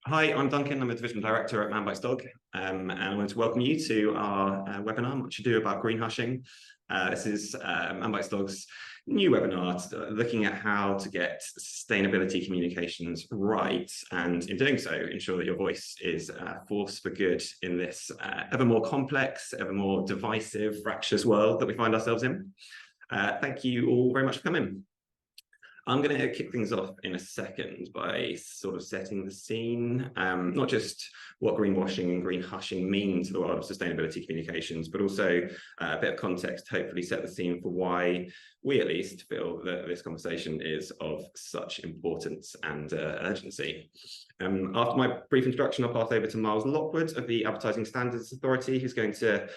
Hi, I'm Duncan. I'm a Divisional Director at Man Bites Dog, and I want to welcome you to our webinar, Much Ado About Greenhushing. This is Man Bites Dog's new webinar looking at how to get sustainability communications right, and in doing so, ensure that your voice is a force for good in this ever more complex, ever more divisive, fractious world that we find ourselves in. Thank you all very much for coming. I'm going to kick things off in a second by sort of setting the scene, not just what greenwashing and greenhushing mean to the world of sustainability communications, but also a bit of context, hopefully set the scene for why we at least feel that this conversation is of such importance and urgency. After my brief introduction, I'll pass over to Miles Lockwood of the Advertising Standards Authority, who's going to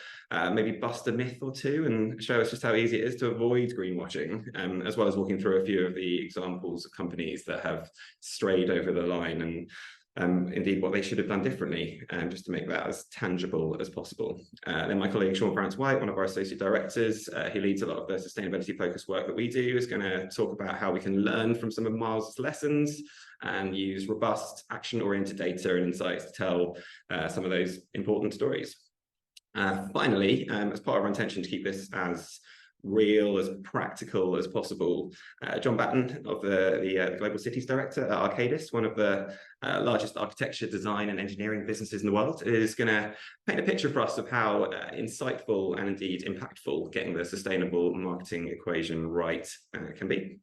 maybe bust a myth or two and show us just how easy it is to avoid greenwashing, as well as walking through a few of the examples of companies that have strayed over the line and indeed what they should have done differently, just to make that as tangible as possible. Then my colleague Sean Farrance-White, one of our associate directors, who leads a lot of the sustainability focused work that we do, is going to talk about how we can learn from some of Miles' lessons and use robust action-oriented data and insights to tell some of those important stories. Finally, as part of our intention to keep this as real, as practical as possible, John Batten of the Global Cities Director at Arcadis, one of the largest architecture, design and engineering businesses in the world, is going to paint a picture for us of how insightful and indeed impactful getting the sustainable marketing equation right can be.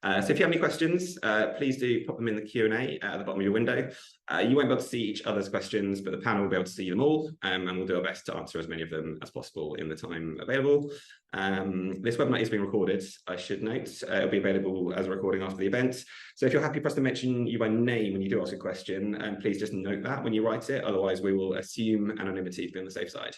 So if you have any questions, please do pop them in the Q&A at the bottom of your window. You won't be able to see each other's questions, but the panel will be able to see them all, and we'll do our best to answer as many of them as possible in the time available. This webinar is being recorded, I should note. It'll be available as a recording after the event. So if you're happy for us to mention you by name when you do ask a question, please just note that when you write it. Otherwise, we will assume anonymity to be on the safe side.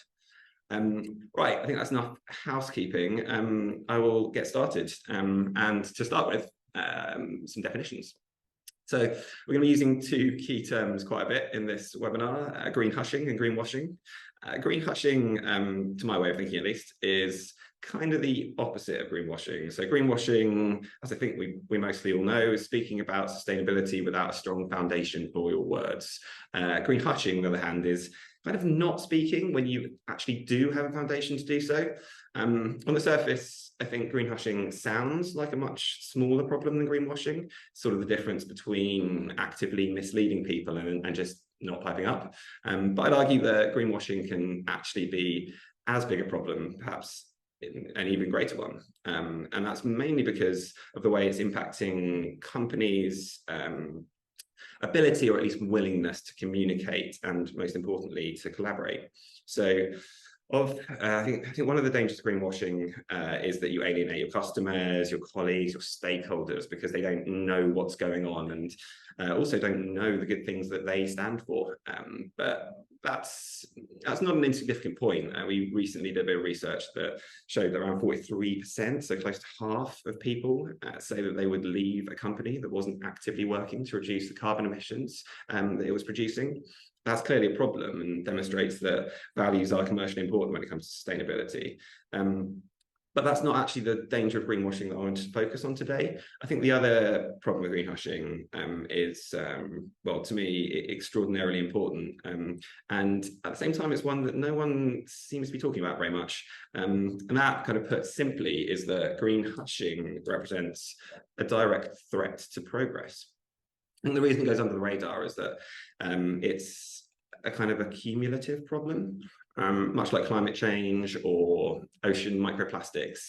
Right, I think that's enough housekeeping. I will get started. And to start with, some definitions. So we're going to be using two key terms quite a bit in this webinar, greenhushing and greenwashing. Greenhushing, to my way of thinking at least, is kind of the opposite of greenwashing. So greenwashing, as I think we mostly all know, is speaking about sustainability without a strong foundation for your words. Greenhushing, on the other hand, is kind of not speaking when you actually do have a foundation to do so. On the surface, I think greenhushing sounds like a much smaller problem than greenwashing, sort of the difference between actively misleading people and just not piping up. But I'd argue that greenwashing can actually be as big a problem, perhaps an even greater one. And that's mainly because of the way it's impacting companies' ability, or at least willingness, to communicate and, most importantly, to collaborate. So I think one of the dangers of greenwashing is that you alienate your customers, your colleagues, your stakeholders, because they don't know what's going on and also don't know the good things that they stand for. But that's not an insignificant point. We recently did a bit of research that showed that around 43%, so close to half of people, say that they would leave a company that wasn't actively working to reduce the carbon emissions that it was producing. That's clearly a problem and demonstrates that values are commercially important when it comes to sustainability. But that's not actually the danger of greenwashing that I want to focus on today. I think the other problem with greenwashing is, well, to me, extraordinarily important. And at the same time, it's one that no one seems to be talking about very much. And that, kind of put simply, is that greenwashing represents a direct threat to progress. And the reason it goes under the radar is that it's a kind of a cumulative problem, much like climate change or ocean microplastics.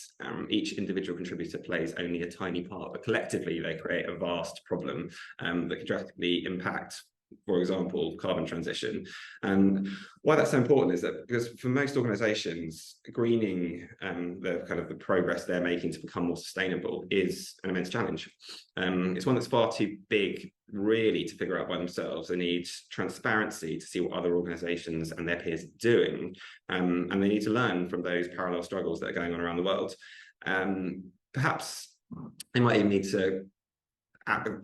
Each individual contributor plays only a tiny part, but collectively they create a vast problem that can drastically impact, for example, carbon transition. And why that's so important is that because for most organizations, greening the progress they're making to become more sustainable is an immense challenge. It's one that's far too big, really, to figure out by themselves. They need transparency to see what other organizations and their peers are doing. And they need to learn from those parallel struggles that are going on around the world. Perhaps they might even need to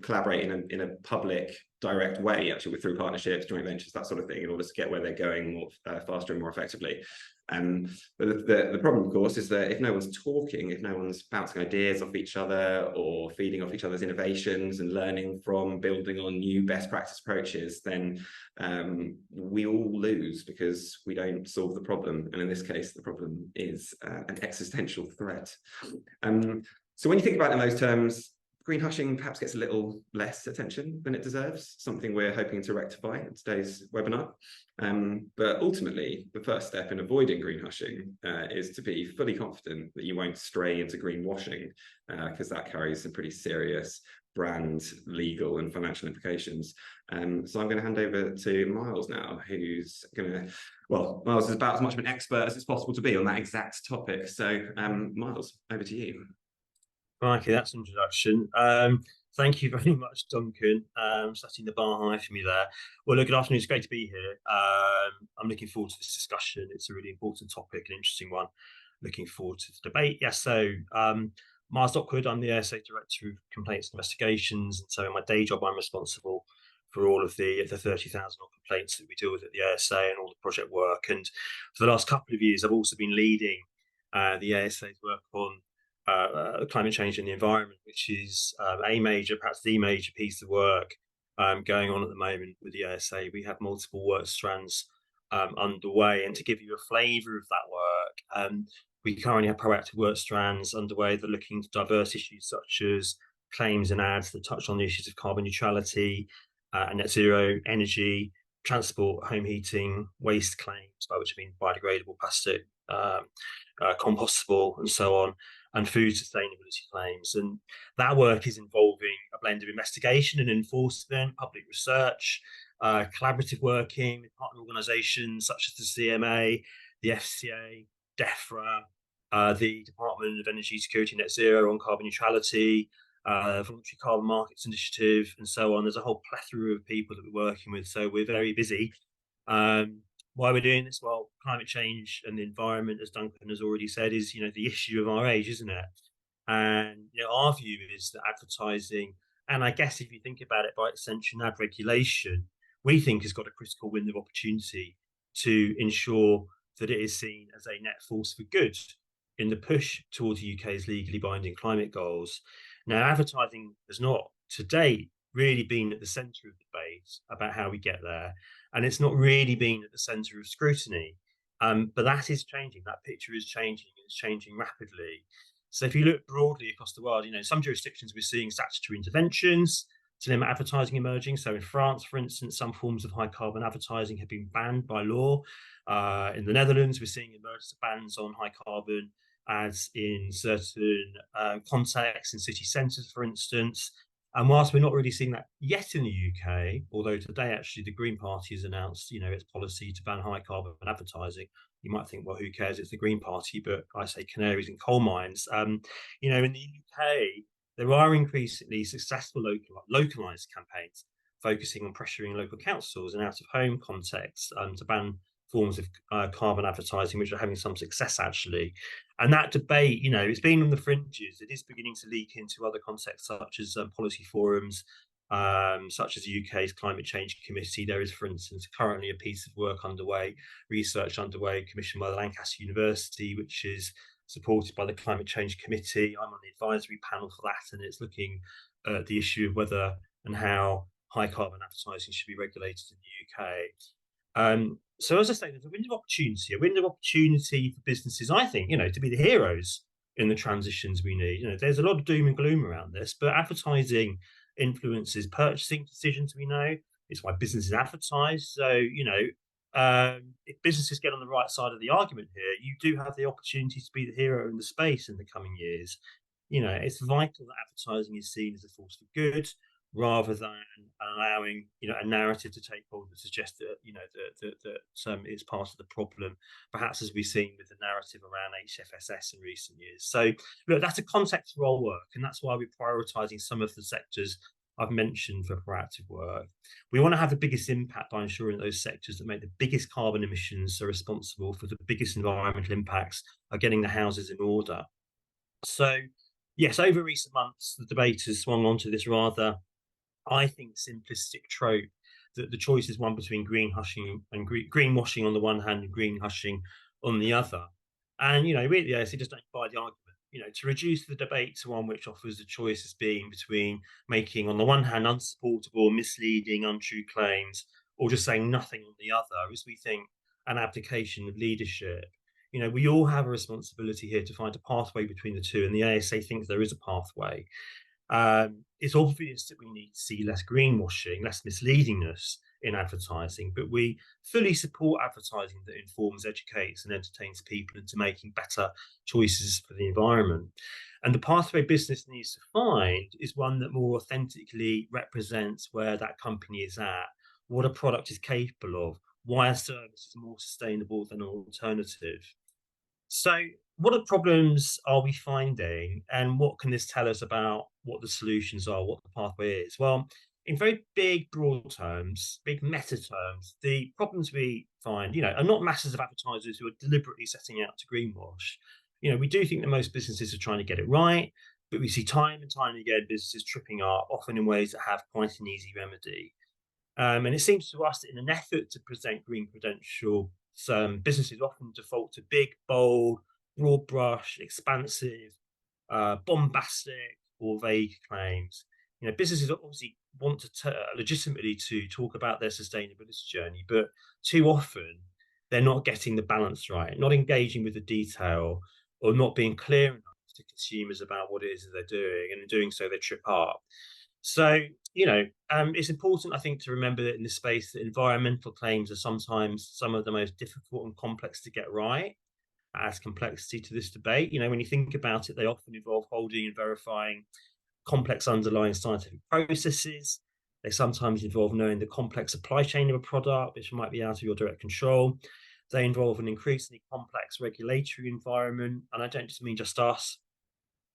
collaborate in a public direct way, actually, with through partnerships, joint ventures, that sort of thing, in order to get where they're going more faster and more effectively. But the problem, of course, is that if no one's talking, if no one's bouncing ideas off each other or feeding off each other's innovations and learning from building on new best practice approaches, then we all lose, because we don't solve the problem. And in this case, the problem is an existential threat. So when you think about it in those terms, greenhushing perhaps gets a little less attention than it deserves, something we're hoping to rectify in today's webinar. But ultimately, the first step in avoiding greenhushing is to be fully confident that you won't stray into greenwashing, because that carries some pretty serious brand, legal and financial implications. So I'm going to hand over to Miles now, who's going to, well, Miles is about as much of an expert as it's possible to be on that exact topic. So Miles, over to you. Okay, that's an introduction. Thank you very much, Duncan, setting the bar high for me there. Well, look, good afternoon. It's great to be here. I'm looking forward to this discussion. It's a really important topic, an interesting one. Looking forward to the debate. Yes, so Miles Lockwood, I'm the ASA Director of Complaints and Investigations. And so in my day job, I'm responsible for all of the 30,000 complaints that we deal with at the ASA and all the project work. And for the last couple of years, I've also been leading the ASA's work on climate change and the environment, which is perhaps the major piece of work going on at the moment with the ASA. We have multiple work strands underway, and to give you a flavour of that work, we currently have proactive work strands underway that are looking at diverse issues such as claims and ads that touch on the issues of carbon neutrality, net zero, energy, transport, home heating, waste claims, by which I mean biodegradable plastic, compostable, and so on, and food sustainability claims. And that work is involving a blend of investigation and enforcement, public research, collaborative working with partner organisations such as the CMA, the FCA, DEFRA, the Department of Energy Security Net Zero on carbon neutrality, Voluntary Carbon Markets Initiative, and so on. There's a whole plethora of people that we're working with, so we're very busy. Why we're doing this? Well, climate change and the environment, as Duncan has already said, is the issue of our age, isn't it? And our view is that advertising, and I guess if you think about it by extension, ad regulation, we think has got a critical window of opportunity to ensure that it is seen as a net force for good in the push towards the UK's legally binding climate goals. Now, advertising has not to date really been at the centre of debate about how we get there, and it's not really been at the centre of scrutiny. But that is changing. That picture is changing. It's changing rapidly. So if you look broadly across the world, some jurisdictions we're seeing statutory interventions to limit advertising emerging. So in France, for instance, some forms of high carbon advertising have been banned by law. In the Netherlands, we're seeing emergence of bans on high carbon ads in certain contexts, in city centres, for instance. And whilst we're not really seeing that yet in the UK, although today actually the Green Party has announced, its policy to ban high carbon advertising, you might think, well, who cares? It's the Green Party, but I say canaries in coal mines. In the UK, there are increasingly successful localised campaigns focusing on pressuring local councils in out-of-home contexts to ban forms of carbon advertising, which are having some success actually. And that debate, it's been on the fringes. It is beginning to leak into other contexts, such as policy forums, such as the UK's Climate Change Committee. There is, for instance, currently a piece of work underway, research underway, commissioned by the Lancaster University, which is supported by the Climate Change Committee. I'm on the advisory panel for that, and it's looking at the issue of whether and how high carbon advertising should be regulated in the UK. So as I say, there's a window of opportunity for businesses, I think, to be the heroes in the transitions we need. There's a lot of doom and gloom around this, but advertising influences purchasing decisions, we know. It's why businesses advertise. So, if businesses get on the right side of the argument here, you do have the opportunity to be the hero in the space in the coming years. It's vital that advertising is seen as a force for good, rather than allowing a narrative to take hold that suggests that that is part of the problem, perhaps as we've seen with the narrative around HFSS in recent years. So look, that's a context for our work, and that's why we're prioritising some of the sectors I've mentioned for proactive work. We want to have the biggest impact by ensuring that those sectors that make the biggest carbon emissions are responsible for the biggest environmental impacts are getting the houses in order. So yes, over recent months, the debate has swung onto this rather I think, simplistic trope that the choice is one between greenhushing and greenwashing on the one hand and greenhushing on the other. And, really, yes, it just don't buy the argument. To reduce the debate to one which offers the choice as being between making, on the one hand, unsupportable, misleading, untrue claims, or just saying nothing on the other, is, we think, an abdication of leadership. We all have a responsibility here to find a pathway between the two, and the ASA thinks there is a pathway. It's obvious that we need to see less greenwashing, less misleadingness in advertising, but we fully support advertising that informs, educates, and entertains people into making better choices for the environment. And the pathway business needs to find is one that more authentically represents where that company is at, what a product is capable of, why a service is more sustainable than an alternative. So, what are problems are we finding, and what can this tell us about what the solutions are, what the pathway is? Well, in very big, broad terms, big meta terms, the problems we find, are not masses of advertisers who are deliberately setting out to greenwash. We do think that most businesses are trying to get it right, but we see time and time again businesses tripping up, often in ways that have quite an easy remedy. And it seems to us that in an effort to present green credential, some businesses often default to big, bold, broad brush, expansive, bombastic, or vague claims. Businesses obviously want to legitimately to talk about their sustainability journey, but too often they're not getting the balance right, not engaging with the detail, or not being clear enough to consumers about what it is that they're doing, and in doing so, they trip up. So, it's important, I think, to remember that in this space, that environmental claims are sometimes some of the most difficult and complex to get right. Adds complexity to this debate. When you think about it, they often involve holding and verifying complex underlying scientific processes. They sometimes involve knowing the complex supply chain of a product, which might be out of your direct control. They involve an increasingly complex regulatory environment. And I don't just mean just us,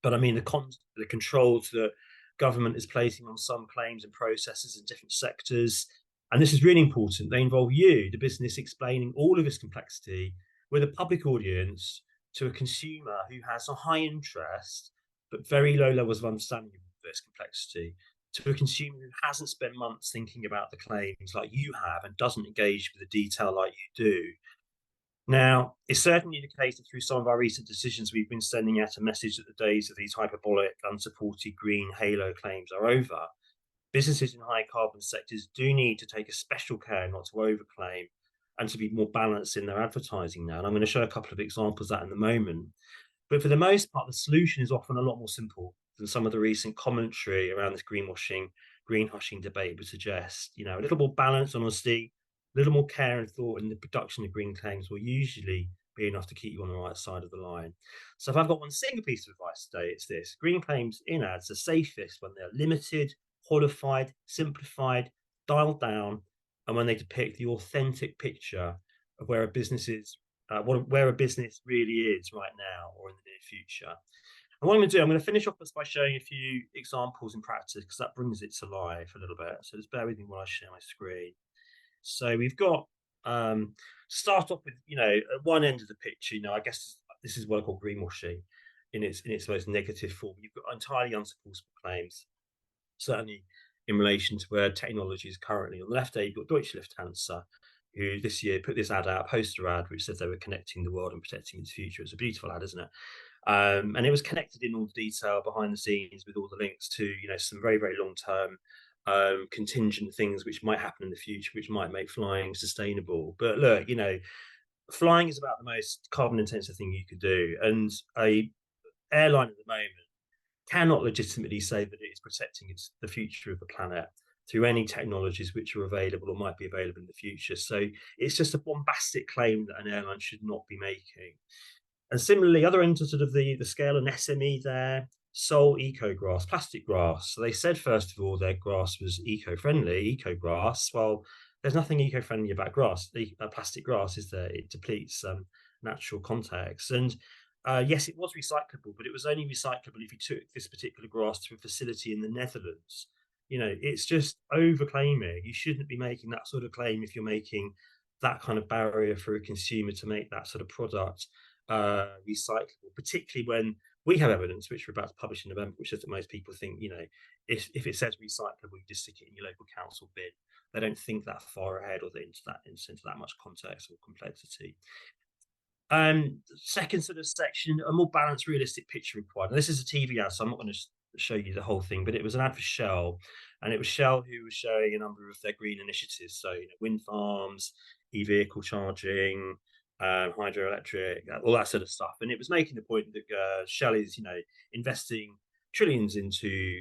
but I mean the controls that government is placing on some claims and processes in different sectors. And this is really important. They involve you, the business, explaining all of this complexity with a public audience to a consumer who has a high interest but very low levels of understanding of this complexity, to a consumer who hasn't spent months thinking about the claims like you have and doesn't engage with the detail like you do. Now, it's certainly the case that through some of our recent decisions, we've been sending out a message that the days of these hyperbolic, unsupported green halo claims are over. Businesses in high carbon sectors do need to take a special care not to overclaim and to be more balanced in their advertising now. And I'm going to show a couple of examples of that in a moment. But for the most part, the solution is often a lot more simple than some of the recent commentary around this greenwashing, greenhushing debate would suggest. A little more balance, honesty, a little more care and thought in the production of green claims will usually be enough to keep you on the right side of the line. So if I've got one single piece of advice today, it's this: green claims in ads are safest when they're limited, qualified, simplified, dialed down, and when they depict the authentic picture of where a business is, where a business really is right now or in the near future. And what I'm going to do, I'm going to finish off this by showing a few examples in practice, because that brings it to life a little bit. So just bear with me while I share my screen. So we've got start off with, at one end of the picture, I guess this is what I call greenwashing in its most negative form. You've got entirely unsupportable claims, certainly in relation to where technology is currently. On the left there, you've got Deutsche Lufthansa, who this year put this ad out, poster ad, which said they were connecting the world and protecting its future. It's a beautiful ad, isn't it? And it was connected in all the detail behind the scenes with all the links to, some very, very long-term contingent things which might happen in the future, which might make flying sustainable. But look, flying is about the most carbon intensive thing you could do. And a airline at the moment cannot legitimately say that it is protecting the future of the planet through any technologies which are available or might be available in the future. So it's just a bombastic claim that an airline should not be making. And similarly, other ends of sort of the scale, an SME there, Sol Eco Grass, plastic grass. So they said, first of all, their grass was eco-friendly, eco grass. Well, there's nothing eco-friendly about grass. The plastic grass is there. It depletes natural context. And yes, it was recyclable, but it was only recyclable if you took this particular grass to a facility in the Netherlands. It's just overclaiming. You shouldn't be making that sort of claim if you're making that kind of barrier for a consumer to make that sort of product recyclable, particularly when We have evidence, which we're about to publish in November, which says that most people think, if it says recyclable, you just stick it in your local council bin. They don't think that far ahead or into that much context or complexity. Second sort of section, a more balanced, realistic picture required. And this is a TV ad, so I'm not going to show you the whole thing, but it was an ad for Shell, and it was Shell who was showing a number of their green initiatives. So, wind farms, e-vehicle charging, hydroelectric, all that sort of stuff. And it was making the point that Shell is, investing trillions into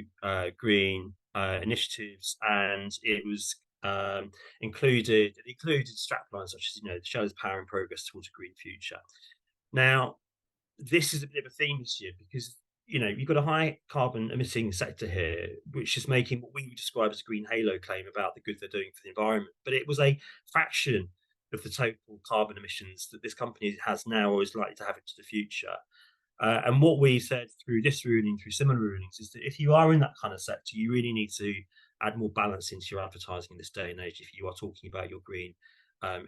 green initiatives, and it was included straplines such as Shell is powering progress towards a green future. Now, this is a bit of a theme this year because you've got a high carbon emitting sector here, which is making what we would describe as a green halo claim about the good they're doing for the environment. But it was a fraction of the total carbon emissions that this company has now or is likely to have into the future. And what we said through this ruling, through similar rulings, is that if you are in that kind of sector, you really need to add more balance into your advertising in this day and age if you are talking about your green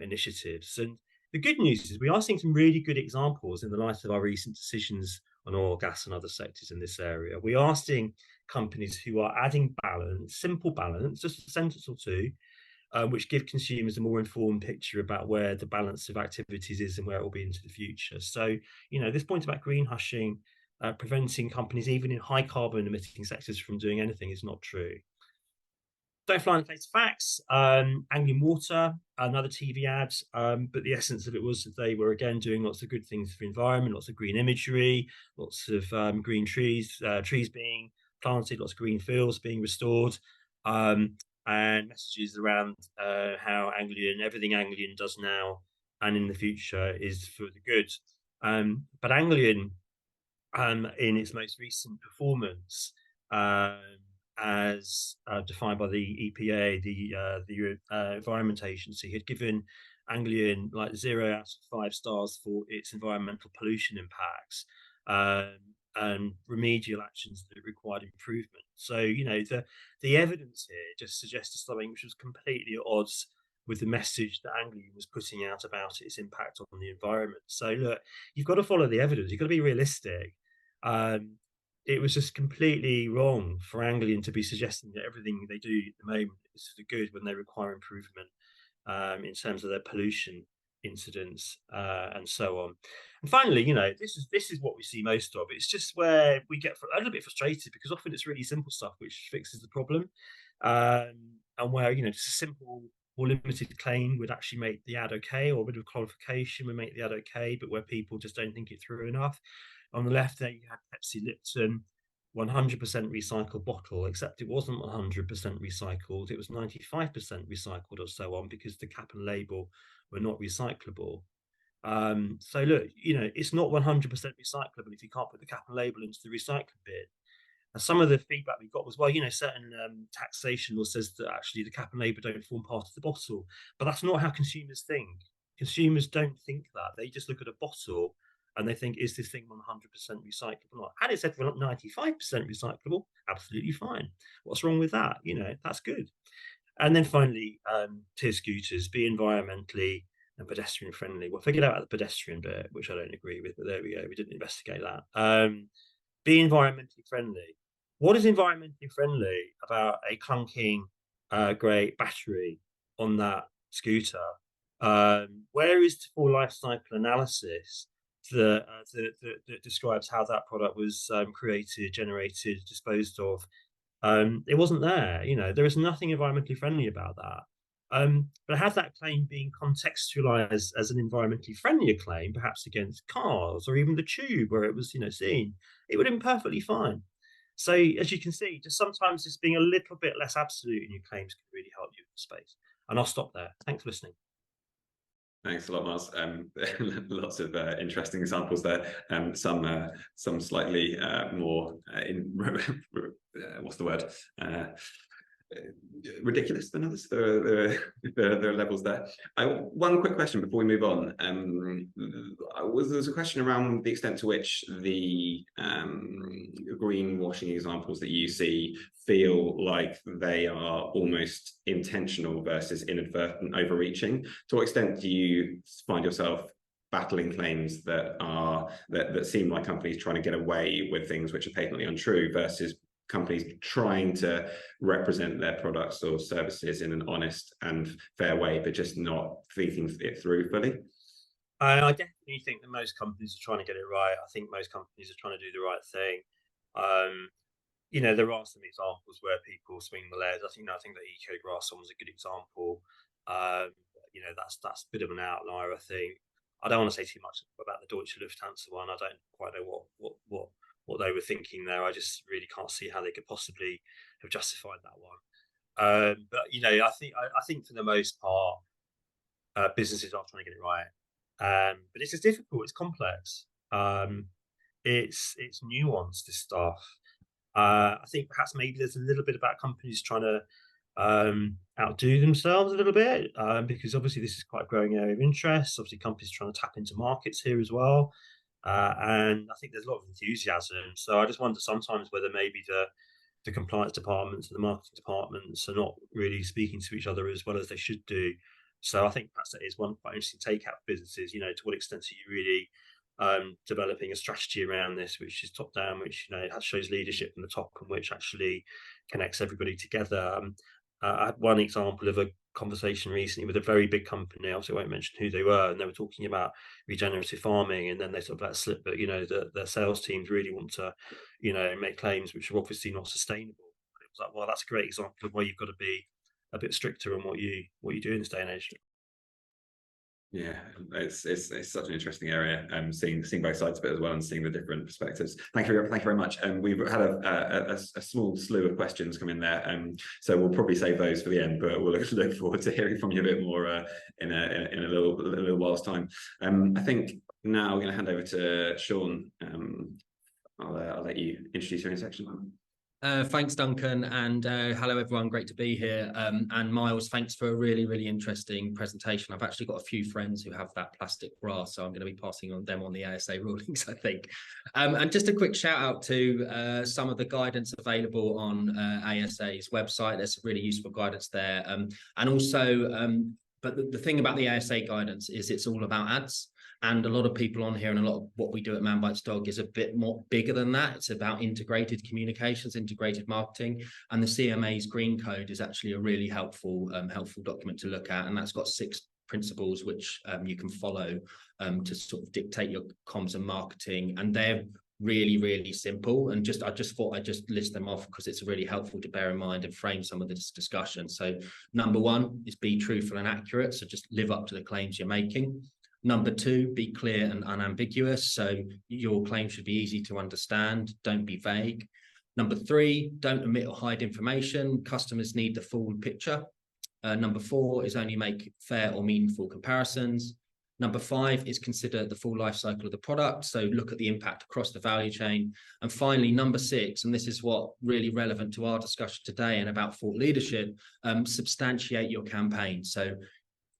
initiatives. And the good news is we are seeing some really good examples in the light of our recent decisions on oil, gas, and other sectors in this area. We are seeing companies who are adding balance, simple balance, just a sentence or two, which give consumers a more informed picture about where the balance of activities is and where it will be into the future. So, this point about greenhushing, preventing companies, even in high carbon emitting sectors, from doing anything is not true. Don't fly in the face of facts. Anglian Water, another TV ad, but the essence of it was that they were again doing lots of good things for the environment, lots of green imagery, lots of green trees being planted, lots of green fields being restored, and messages around how everything Anglian does now and in the future is for the good. But Anglian, in its most recent performance, as defined by the EPA, the Environment Agency, had given Anglian like 0 out of 5 stars for its environmental pollution impacts and remedial actions that required improvement. So, the evidence here just suggested something which was completely at odds with the message that Anglian was putting out about its impact on the environment. So, look, you've got to follow the evidence. You've got to be realistic. It was just completely wrong for Anglian to be suggesting that everything they do at the moment is for the good when they require improvement in terms of their pollution incidents and so on. And finally, this is what we see most of. It's just where we get a little bit frustrated because often it's really simple stuff which fixes the problem, and where just a simple or limited claim would actually make the ad okay, or a bit of qualification would make the ad okay, but where people just don't think it through enough. On the left there, you had Pepsi Lipton, 100% recycled bottle, except it wasn't 100% recycled. It was 95% recycled or so on because the cap and label were not recyclable. So look, it's not 100% recyclable if you can't put the cap and label into the recycling bin. And some of the feedback we got was, well, certain taxation law says that actually the cap and label don't form part of the bottle. But that's not how consumers think. Consumers don't think that. They just look at a bottle and they think, is this thing 100% recyclable or not? Had it said 95% recyclable, absolutely fine. What's wrong with that? That's good. And then finally, tier scooters, be environmentally and pedestrian friendly. Well, forget about the pedestrian bit, which I don't agree with, but there we go. We didn't investigate that. Be environmentally friendly. What is environmentally friendly about a clunking grey battery on that scooter? Where is the full life cycle analysis that describes how that product was created, generated, disposed of? It wasn't there. There is nothing environmentally friendly about that. But had that claim been contextualized as an environmentally friendlier claim, perhaps against cars or even the tube where it was, seen, it would have been perfectly fine. So as you can see, just sometimes just being a little bit less absolute in your claims can really help you in the space. And I'll stop there. Thanks for listening. Thanks a lot, Miles. Lots of interesting examples there. Some slightly more what's the word? Ridiculous than others. There are levels there. One quick question before we move on. There's a question around the extent to which the greenwashing examples that you see feel like they are almost intentional versus inadvertent overreaching. To what extent do you find yourself battling claims that seem like companies trying to get away with things which are patently untrue, versus companies trying to represent their products or services in an honest and fair way, but just not thinking it through fully? I definitely think that most companies are trying to get it right. I think most companies are trying to do the right thing. There are some examples where people swing the lead. I think that Eco-Grass one was a good example. That's a bit of an outlier, I think. I don't want to say too much about the Deutsche Lufthansa one. I don't quite know what they were thinking there. I just really can't see how they could possibly have justified that one. I think for the most part, businesses are trying to get it right. But it's difficult. It's complex. It's nuanced, this stuff. I think perhaps maybe there's a little bit about companies trying to outdo themselves a little bit, because obviously this is quite a growing area of interest. Obviously, companies trying to tap into markets here as well, and I think there's a lot of enthusiasm. So I just wonder sometimes whether maybe the compliance departments and the marketing departments are not really speaking to each other as well as they should do. So I think perhaps that is one quite interesting take out for businesses. To what extent are you really developing a strategy around this, which is top down, which shows leadership from the top, and which actually connects everybody together. I had one example of a conversation recently with a very big company. Obviously, I won't mention who they were, and they were talking about regenerative farming, and then they sort of let slip that their sales teams really want to, make claims which are obviously not sustainable. It was like, well, that's a great example of where you've got to be a bit stricter on what you do in this day and age. Yeah, it's such an interesting area. Seeing both sides of it as well, and seeing the different perspectives. Thank you very much. We've had a small slew of questions come in there, so we'll probably save those for the end. But we'll look forward to hearing from you a bit more in a little while's time. I think now we're going to hand over to Sean. I'll let you introduce your own section. Thanks, Duncan, and hello everyone, great to be here. And Miles, thanks for a really, really interesting presentation. I've actually got a few friends who have that plastic grass, so I'm going to be passing on them on the ASA rulings, I think. And just a quick shout out to some of the guidance available on ASA's website. There's some really useful guidance there. And also, but the thing about the ASA guidance is it's all about ads. And a lot of people on here, and a lot of what we do at Man Bites Dog is a bit more bigger than that. It's about integrated communications, integrated marketing, and the CMA's Green Code is actually a really helpful document to look at, and that's got 6 principles which you can follow to sort of dictate your comms and marketing, and they're really, really simple. And I just thought I'd just list them off because it's really helpful to bear in mind and frame some of this discussion. So number 1 is be truthful and accurate, so just live up to the claims you're making. Number 2, be clear and unambiguous. So your claim should be easy to understand. Don't be vague. Number 3, don't omit or hide information. Customers need the full picture. Number 4 is only make fair or meaningful comparisons. Number 5 is consider the full life cycle of the product. So look at the impact across the value chain. And finally, number 6, and this is what really relevant to our discussion today and about thought leadership, substantiate your campaign. So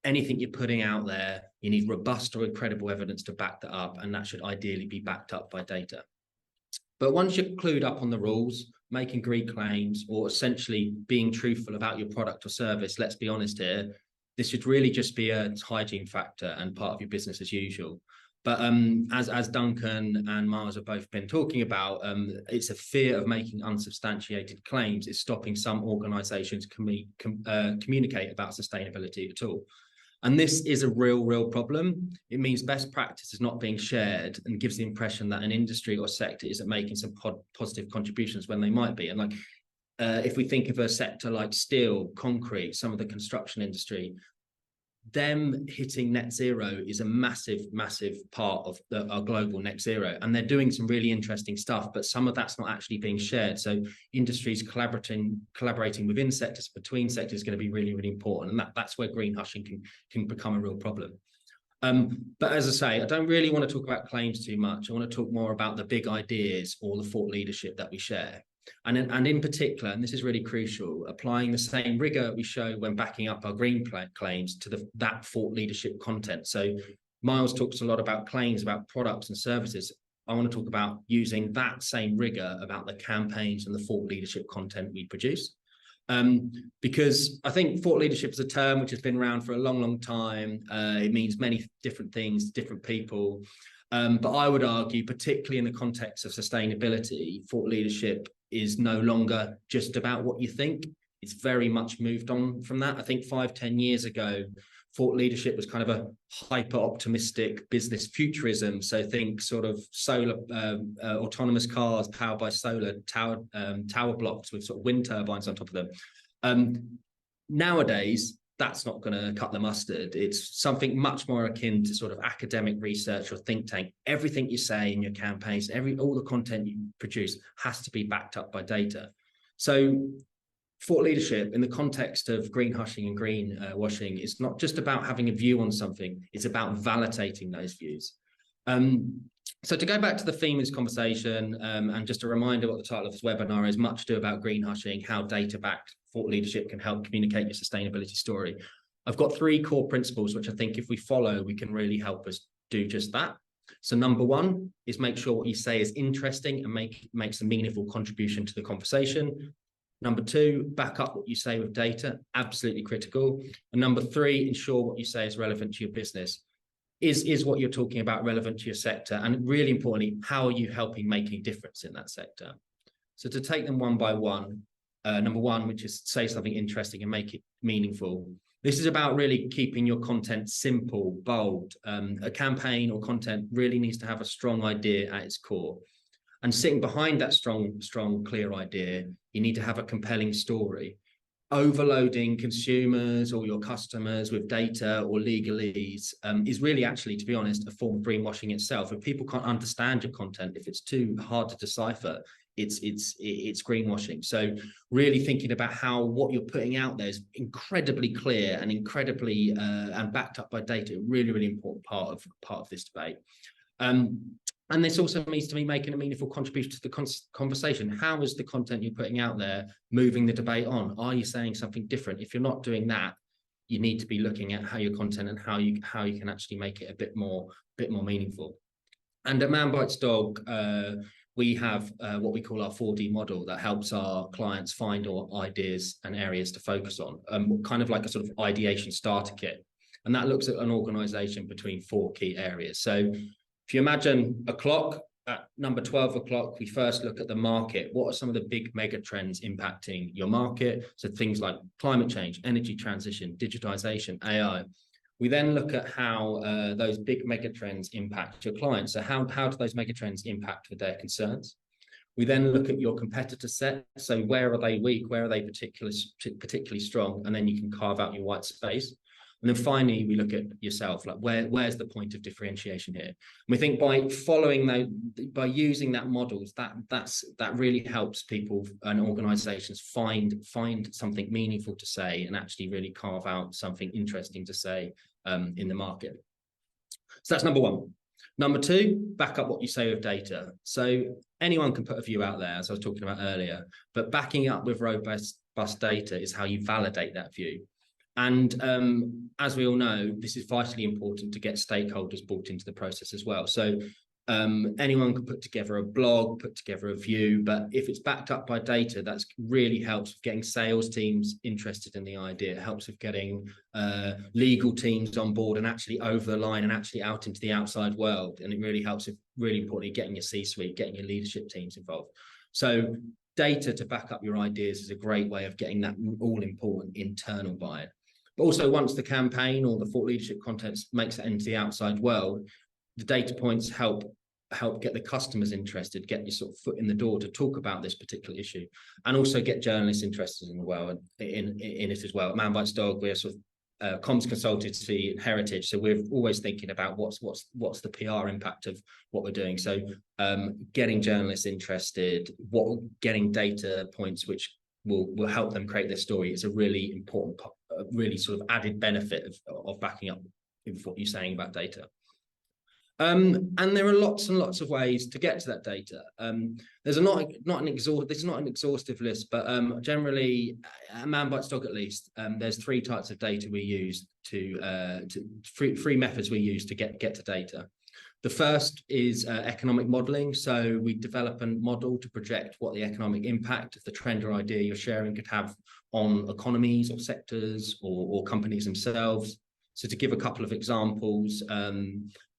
anything you're putting out there, you need robust or incredible evidence to back that up, and that should ideally be backed up by data. But once you're clued up on the rules, making green claims, or essentially being truthful about your product or service, let's be honest here, this should really just be a hygiene factor and part of your business as usual. But as Duncan and Miles have both been talking about, it's a fear of making unsubstantiated claims is stopping some organisations communicate about sustainability at all. And this is a real problem. It means best practice is not being shared and gives the impression that an industry or sector isn't making some positive contributions when they might be. And if we think of a sector like steel, concrete, some of the construction industry, them hitting net zero is a massive part of our global net zero, and they're doing some really interesting stuff, but some of that's not actually being shared. So industries collaborating within sectors, between sectors, is going to be really important, and that's where greenhushing can become a real problem. But as I say, I don't really want to talk about claims too much. I want to talk more about the big ideas or the thought leadership that we share. And in particular, and this is really crucial, applying the same rigor we show when backing up our green claims to that thought leadership content. So Miles talks a lot about claims, about products and services. I want to talk about using that same rigor about the campaigns and the thought leadership content we produce. Because I think thought leadership is a term which has been around for a long, long time. It means many different things to different people. But I would argue, particularly in the context of sustainability, thought leadership is no longer just about what you think. It's very much moved on from that. I think 5-10 years ago, thought leadership was kind of a hyper optimistic business futurism. So think sort of solar, autonomous cars powered by solar tower blocks with sort of wind turbines on top of them. Nowadays, that's not going to cut the mustard. It's something much more akin to sort of academic research or think tank. Everything you say in your campaigns, all the content you produce has to be backed up by data. So thought leadership in the context of greenhushing and greenwashing is not just about having a view on something, it's about validating those views. So to go back to the theme of this conversation, and just a reminder what the title of this webinar is, Much Ado About Greenhushing, how data-backed thought leadership can help communicate your sustainability story. I've got 3 core principles, which I think if we follow, we can really help us do just that. So number 1 is make sure what you say is interesting and makes a meaningful contribution to the conversation. Number 2, back up what you say with data, absolutely critical. And number 3, ensure what you say is relevant to your business. Is what you're talking about relevant to your sector? And really importantly, how are you helping make a difference in that sector? So to take them one by one, number 1, which is say something interesting and make it meaningful. This is about really keeping your content simple, bold. A campaign or content really needs to have a strong idea at its core. And sitting behind that strong, clear idea, you need to have a compelling story. Overloading consumers or your customers with data or legalese is really actually, to be honest, a form of greenwashing itself. If people can't understand your content, if it's too hard to decipher, it's greenwashing. So really thinking about how what you're putting out there is incredibly clear and incredibly and backed up by data, really, really important part of this debate. And this also needs to be making a meaningful contribution to the conversation. How is the content you're putting out there moving the debate on? Are you saying something different? If you're not doing that, you need to be looking at how your content and how you can actually make it a bit more meaningful. And at Man Bites Dog, we have what we call our 4D model that helps our clients find ideas and areas to focus on, kind of like a sort of ideation starter kit. And that looks at an organization between 4 key areas. So if you imagine a clock, at number 12 o'clock, we first look at the market. What are some of the big mega trends impacting your market? So things like climate change, energy transition, digitization, AI. We then look at how those big mega trends impact your clients. So how do those mega trends impact with their concerns? We then look at your competitor set. So where are they weak? Where are they particularly strong? And then you can carve out your white space. And then finally, we look at yourself, like where's the point of differentiation here? And we think by following by using that models, that really helps people and organizations find something meaningful to say and actually really carve out something interesting to say in the market. So that's number 1. Number 2, back up what you say with data. So anyone can put a view out there, as I was talking about earlier, but backing up with robust data is how you validate that view. And as we all know, this is vitally important to get stakeholders brought into the process as well. So anyone can put together a blog, put together a view, but if it's backed up by data, that really helps with getting sales teams interested in the idea. It helps with getting legal teams on board and actually over the line and actually out into the outside world. And it really helps with, really importantly, getting your C-suite, getting your leadership teams involved. So data to back up your ideas is a great way of getting that all-important internal buy-in. But also once the campaign or the thought leadership content makes it into the outside world, the data points help get the customers interested, get your sort of foot in the door to talk about this particular issue, and also get journalists interested in the world in it as well. At Man Bites Dog, we're sort of comms consultancy and heritage, so we're always thinking about what's the PR impact of what we're doing. So getting journalists interested, getting data points which will help them create their story is a really important, really sort of added benefit of backing up with what you're saying about data. And there are lots and lots of ways to get to that data. There's not an exhaustive list, but generally, at Man Bites Dog at least, there's 3 types of data we use three methods we use to get to data. The first is economic modelling. So we develop a model to project what the economic impact of the trend or idea you're sharing could have on economies or sectors or companies themselves. So to give a couple of examples,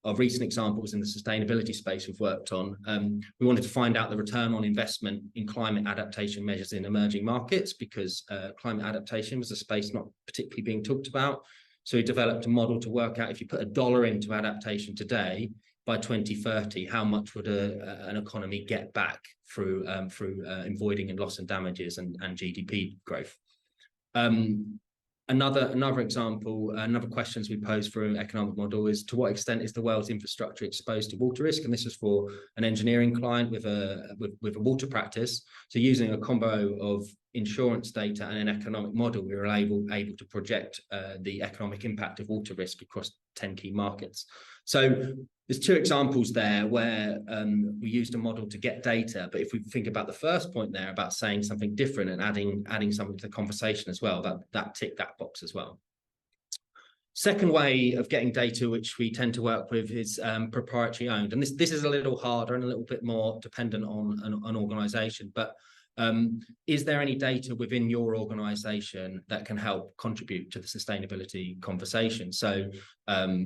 of recent examples in the sustainability space we've worked on, we wanted to find out the return on investment in climate adaptation measures in emerging markets, because climate adaptation was a space not particularly being talked about. So we developed a model to work out, if you put $1 into adaptation today, by 2030, how much would an economy get back through avoiding and loss and damages and GDP growth. Another example, another questions we pose for an economic model is, to what extent is the world's infrastructure exposed to water risk? And this is for an engineering client with a water practice. So using a combo of insurance data and an economic model, we were able to project the economic impact of water risk across 10 key markets. So there's two examples there where we used a model to get data, but if we think about the first point there about saying something different and adding something to the conversation as well, that ticked that box as well. Second way of getting data, which we tend to work with, is proprietary owned, and this is a little harder and a little bit more dependent on an organisation, but is there any data within your organization that can help contribute to the sustainability conversation? So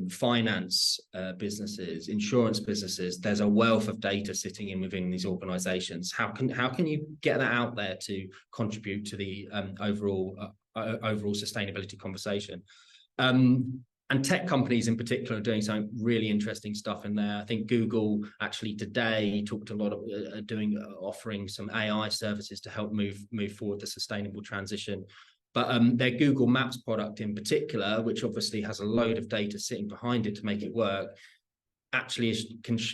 finance businesses, insurance businesses, there's a wealth of data sitting within these organizations. How can you get that out there to contribute to the overall sustainability conversation? And tech companies in particular are doing some really interesting stuff in there. I think Google actually today talked a lot of offering some AI services to help move forward the sustainable transition. But their Google Maps product in particular, which obviously has a load of data sitting behind it to make it work, actually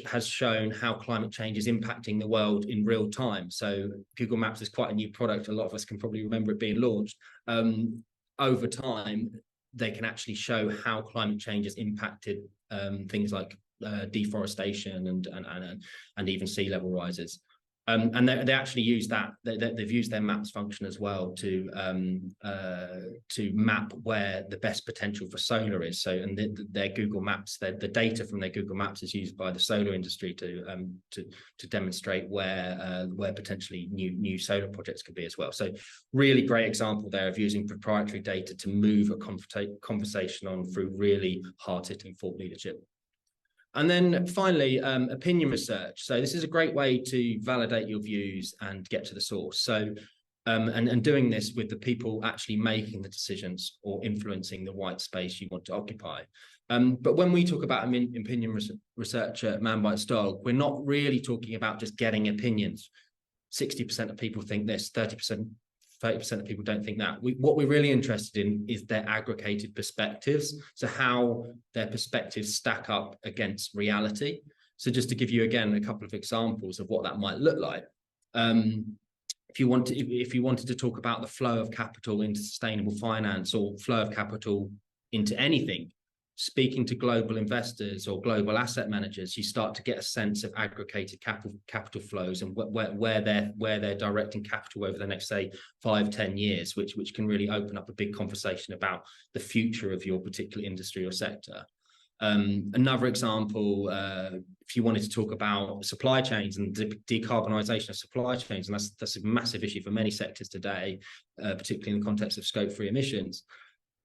has shown how climate change is impacting the world in real time. So Google Maps is quite a new product. A lot of us can probably remember it being launched. Over time, they can actually show how climate change has impacted things like deforestation and even sea level rises. And they actually use that. They've used their maps function as well to map where the best potential for solar is. So, and their Google Maps, the data from their Google Maps is used by the solar industry to demonstrate where potentially new solar projects could be as well. So, really great example there of using proprietary data to move a conversation on through really hard-hitting thought leadership. And then finally, opinion research. So this is a great way to validate your views and get to the source. So, and doing this with the people actually making the decisions or influencing the white space you want to occupy. But when we talk about opinion research at Man Bites Dog, we're not really talking about just getting opinions. 60% of people think this, 30% of people don't think that. What we're really interested in is their aggregated perspectives. So how their perspectives stack up against reality. So just to give you, again, a couple of examples of what that might look like. If you wanted to talk about the flow of capital into sustainable finance or flow of capital into anything, speaking to global investors or global asset managers, you start to get a sense of aggregated capital flows and where they're directing capital over the next, say, 5-10 years, which can really open up a big conversation about the future of your particular industry or sector. Another example, if you wanted to talk about supply chains and decarbonisation of supply chains, and that's a massive issue for many sectors today, particularly in the context of Scope 3 emissions.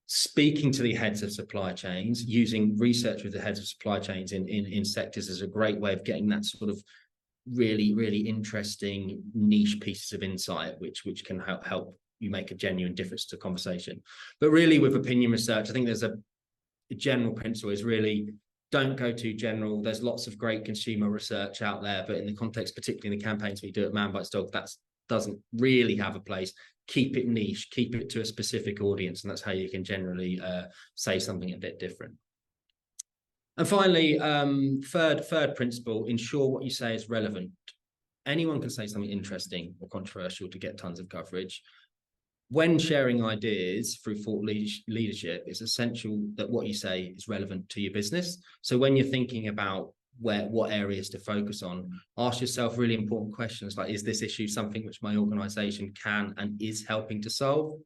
Speaking to the heads of supply chains, using research with the heads of supply chains in sectors is a great way of getting that sort of really, really interesting niche pieces of insight, which can help you make a genuine difference to the conversation. But really with opinion research, I think there's a general principle is really don't go too general. There's lots of great consumer research out there, but in the context, particularly in the campaigns we do at Man Bites Dog, that doesn't really have a place. Keep it niche, keep it to a specific audience, and that's how you can generally say something a bit different. And finally, third principle, ensure what you say is relevant. Anyone can say something interesting or controversial to get tons of coverage. When sharing ideas through thought leadership, it's essential that what you say is relevant to your business. So when you're thinking about what areas to focus on, ask yourself really important questions like, is this issue something which my organization can and is helping to solve?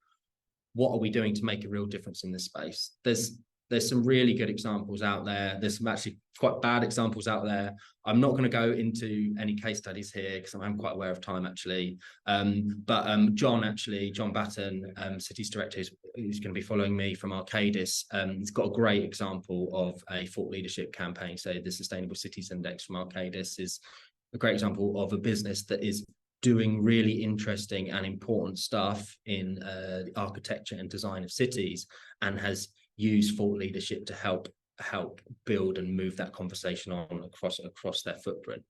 What are we doing to make a real difference in this space? There's there's some really good examples out there. There's some actually quite bad examples out there. I'm not going to go into any case studies here because I'm quite aware of time actually. But John Batten, cities director, who's going to be following me from Arcadis, he's got a great example of a thought leadership campaign. So the Sustainable Cities Index from Arcadis is a great example of a business that is doing really interesting and important stuff in the architecture and design of cities, and has used thought leadership to help build and move that conversation on across their footprint.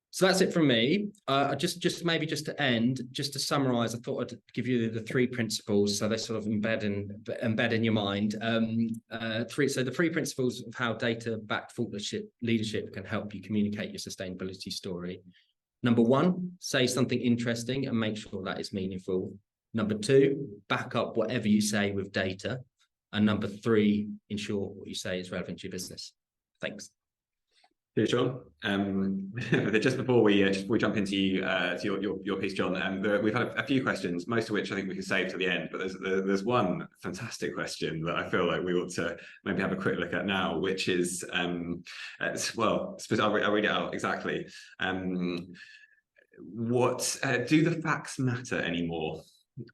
So that's it from me. Just to end, just to summarize, I thought I'd give you the three principles, so they sort of embed in your mind. The three principles of how data-backed thought leadership can help you communicate your sustainability story. Number one, say something interesting and make sure that is meaningful. Number two, back up whatever you say with data. And number three, ensure what you say is relevant to your business. Thanks. Cheers, John. Just before we jump into your piece, John, we've had a few questions, most of which I think we can save to the end. But there's one fantastic question that I feel like we ought to maybe have a quick look at now, which is well, I'll read it out exactly. What do the facts matter anymore?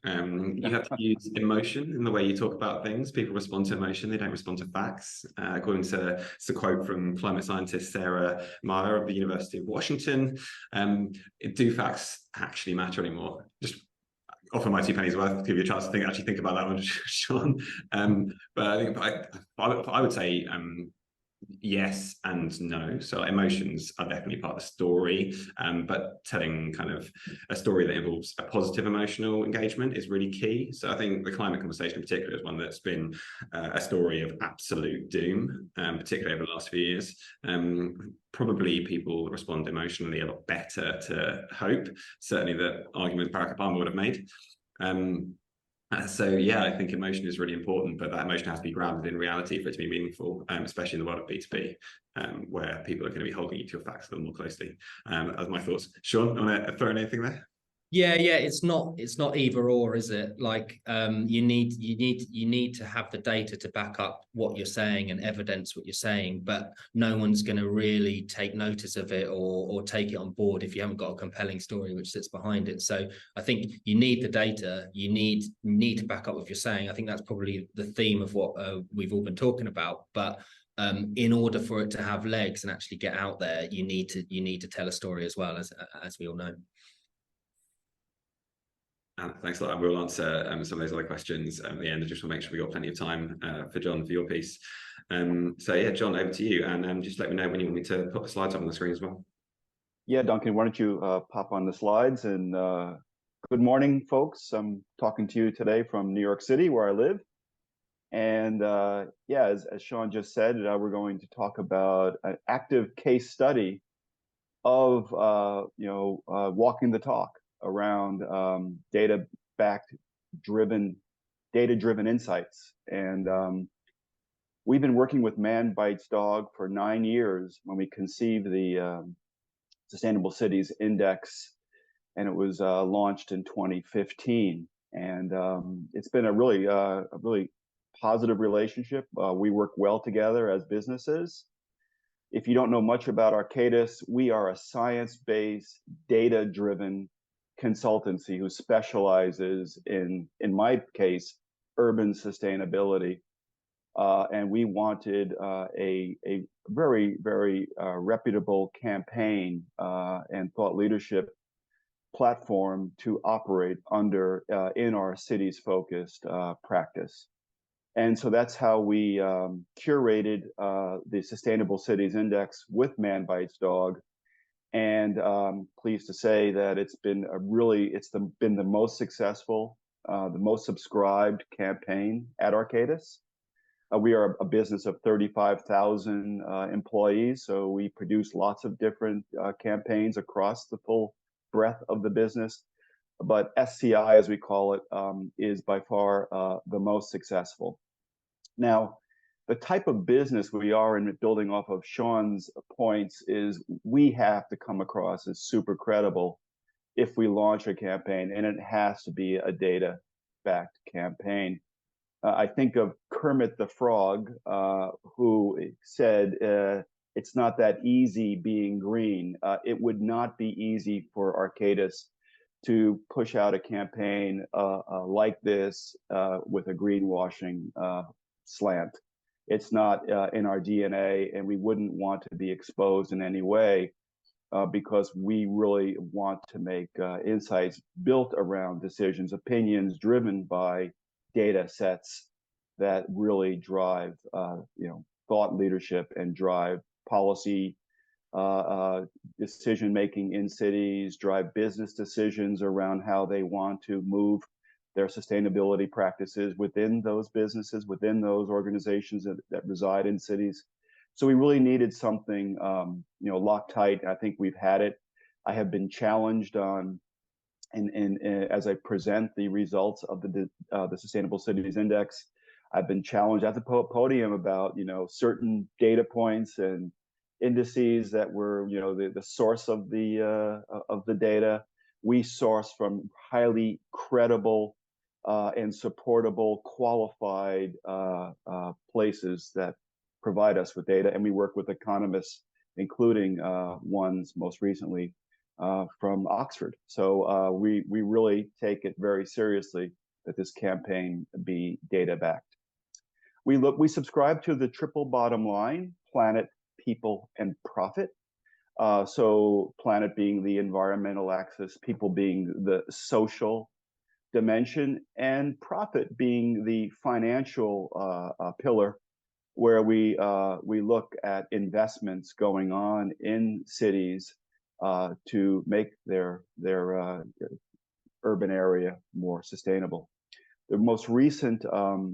You have to use emotion in the way you talk about things. People respond to emotion, they don't respond to facts. According to it's a quote from climate scientist Sarah Meyer of the University of Washington. Do facts actually matter anymore? Just offer my 2 pennies worth to give you a chance to actually think about that one, Sean. But I think I would say yes and no. So emotions are definitely part of the story, but telling kind of a story that involves a positive emotional engagement is really key. So I think the climate conversation in particular is one that's been a story of absolute doom, particularly over the last few years. Probably people respond emotionally a lot better to hope. Certainly the argument Barack Obama would have made. So yeah, I think emotion is really important, but that emotion has to be grounded in reality for it to be meaningful, especially in the world of B2B, where people are going to be holding you to your facts a little more closely. As my thoughts. Sean, want to throw in anything there? Yeah, it's not either or, is it? Like you need to have the data to back up what you're saying and evidence what you're saying, but no one's going to really take notice of it or take it on board if you haven't got a compelling story which sits behind it. So I think you need the data, you need to back up what you're saying. I think that's probably the theme of what we've all been talking about, but in order for it to have legs and actually get out there, you need to tell a story as well, as we all know. Thanks a lot. And we'll answer some of those other questions at the end. I just want to make sure we got plenty of time for John for your piece. So yeah, John, over to you. And just let me know when you want me to put the slides up on the screen as well. Yeah, Duncan, why don't you pop on the slides? And good morning, folks. I'm talking to you today from New York City, where I live. And yeah, as Sean just said, we're going to talk about an active case study of walking the talk around data-driven insights. And we've been working with Man Bites Dog for 9 years when we conceived the Sustainable Cities Index, and it was launched in 2015. And it's been a really positive relationship. We work well together as businesses. If you don't know much about Arcadis, we are a science-based, data-driven consultancy who specializes in my case, urban sustainability. And we wanted a very, very reputable campaign and thought leadership platform to operate under in our cities focused practice. And so that's how we curated the Sustainable Cities Index with Man Bites Dog. And pleased to say that it's been been the most successful, the most subscribed campaign at Arcadis. We are a business of 35,000 employees, so we produce lots of different campaigns across the full breadth of the business. But SCI, as we call it, is by far the most successful. Now, the type of business we are in, building off of Sean's points, is we have to come across as super credible if we launch a campaign, and it has to be a data-backed campaign. I think of Kermit the Frog, who said, it's not that easy being green. It would not be easy for Arcadis to push out a campaign like this with a greenwashing slant. It's not in our DNA, and we wouldn't want to be exposed in any way because we really want to make insights built around decisions, opinions driven by data sets that really drive thought leadership and drive policy decision making in cities, drive business decisions around how they want to move their sustainability practices within those businesses, within those organizations that reside in cities. So we really needed something, Loctite. I think we've had it. I have been challenged on, and as I present the results of the Sustainable Cities Index, I've been challenged at the podium about, certain data points and indices that were, the source of the data. We source from highly credible and supportable, qualified places that provide us with data, and we work with economists, including ones most recently from Oxford. So we really take it very seriously that this campaign be data backed. We subscribe to the triple bottom line: planet, people, and profit. So planet being the environmental axis, people being the social dimension, and profit being the financial pillar, where we look at investments going on in cities to make their urban area more sustainable. The most recent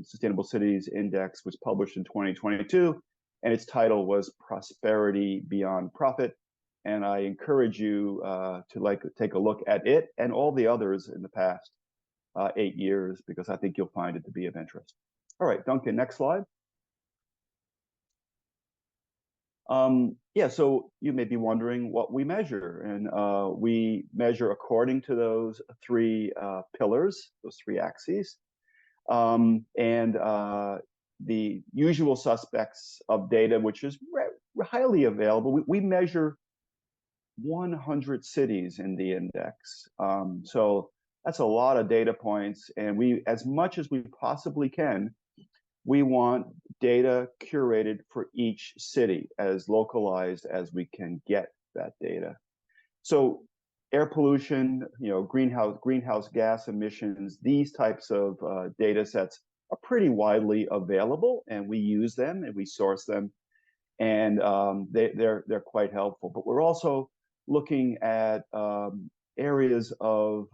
Sustainable Cities Index was published in 2022, and its title was Prosperity Beyond Profit. And I encourage you to take a look at it and all the others in the past 8 years, because I think you'll find it to be of interest. All right, Duncan, next slide. So you may be wondering what we measure, and we measure according to those three pillars, those three axes, and the usual suspects of data, which is highly available. We measure 100 cities in the index, so that's a lot of data points, and we, as much as we possibly can, we want data curated for each city, as localized as we can get that data. So air pollution, greenhouse gas emissions, these types of data sets are pretty widely available, and we use them and we source them, and they're quite helpful. But we're also looking at areas of